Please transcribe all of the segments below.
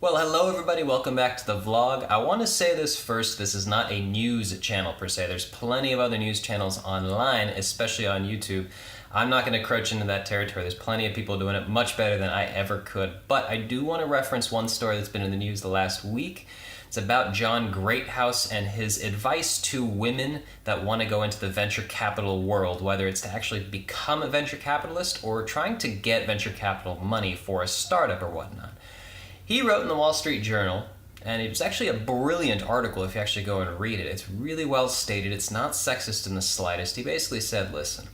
Well, hello everybody, welcome back to the vlog. I want to say this first, this is not a news channel per se. There's plenty of other news channels online, especially on YouTube. I'm not going to encroach into that territory. There's plenty of people doing it much better than I ever could. But I do want to reference one story that's been in the news the last week. It's about John Greathouse and his advice to women that want to go into the venture capital world, whether it's to actually become a venture capitalist or trying to get venture capital money for a startup or whatnot. He wrote in the Wall Street Journal, and it was actually a brilliant article if you actually go and read it. It's really well stated. It's not sexist in the slightest. He basically said, listen,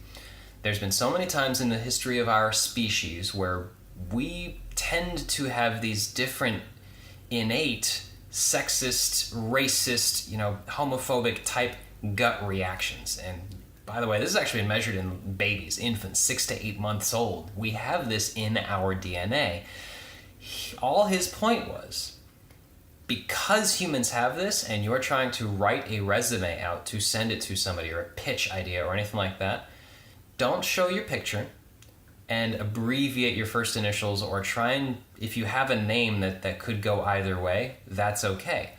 there's been so many times in the history of our species where we tend to have these different innate sexist, racist, homophobic type gut reactions. And by the way, this has actually been measured in babies, infants, 6 to 8 months old. We have this in our DNA. All his point was, because humans have this and you're trying to write a resume out to send it to somebody or a pitch idea or anything like that, don't show your picture and abbreviate your first initials, or try and, if you have a name that could go either way, that's okay.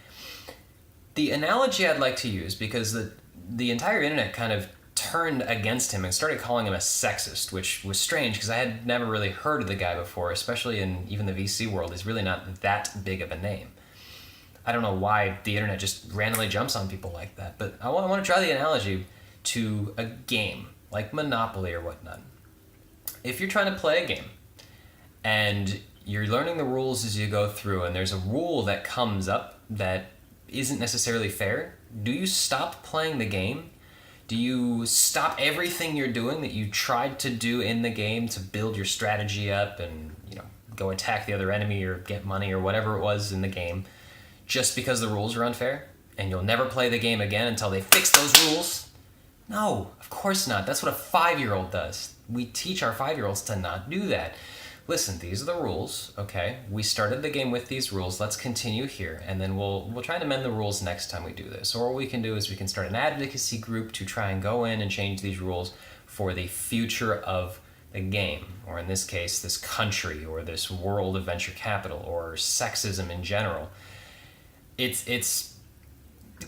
The analogy I'd like to use, because the entire internet kind of turned against him and started calling him a sexist, which was strange because I had never really heard of the guy before, especially in even the VC world. He's really not that big of a name. I don't know why the internet just randomly jumps on people like that, but I want to try the analogy to a game, like Monopoly or whatnot. If you're trying to play a game and you're learning the rules as you go through, and there's a rule that comes up that isn't necessarily fair, do you stop playing the game? Do you stop everything you're doing that you tried to do in the game to build your strategy up and, go attack the other enemy or get money or whatever it was in the game, just because the rules are unfair? And you'll never play the game again until they fix those rules? No, of course not. That's what a 5-year-old does. We teach our 5-year-olds to not do that. Listen, these are the rules, okay? We started the game with these rules. Let's continue here, and then we'll try to amend the rules next time we do this. Or what we can do is we can start an advocacy group to try and go in and change these rules for the future of the game, or in this case, this country, or this world of venture capital, or sexism in general. It's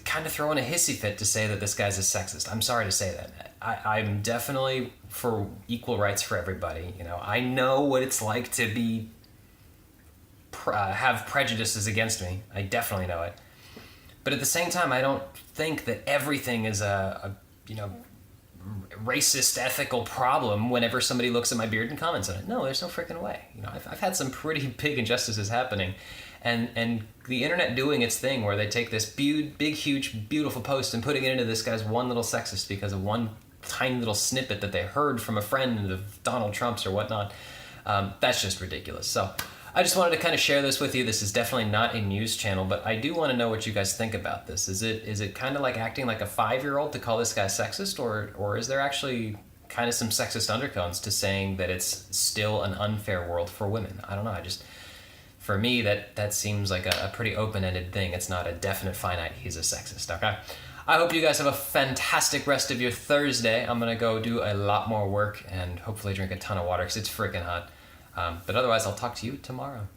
kind of throwing a hissy fit to say that this guy's a sexist. I'm sorry to say that. I'm definitely for equal rights for everybody. I know what it's like to be have prejudices against me. I definitely know it. But at the same time, I don't think that everything is a racist ethical problem whenever somebody looks at my beard and comments on it. No, there's no freaking way. I've had some pretty big injustices happening. And the internet doing its thing where they take this big, huge, beautiful post and putting it into this guy's one little sexist because of one tiny little snippet that they heard from a friend of Donald Trump's or whatnot, that's just ridiculous. So I just wanted to kind of share this with you. This is definitely not a news channel, but I do want to know what you guys think about this. Is it kind of like acting like a 5-year-old to call this guy sexist, or is there actually kind of some sexist undertones to saying that it's still an unfair world for women? I don't know. For me, that seems like a pretty open-ended thing. It's not a definite finite, he's a sexist, okay? I hope you guys have a fantastic rest of your Thursday. I'm going to go do a lot more work and hopefully drink a ton of water because it's freaking hot. But otherwise, I'll talk to you tomorrow.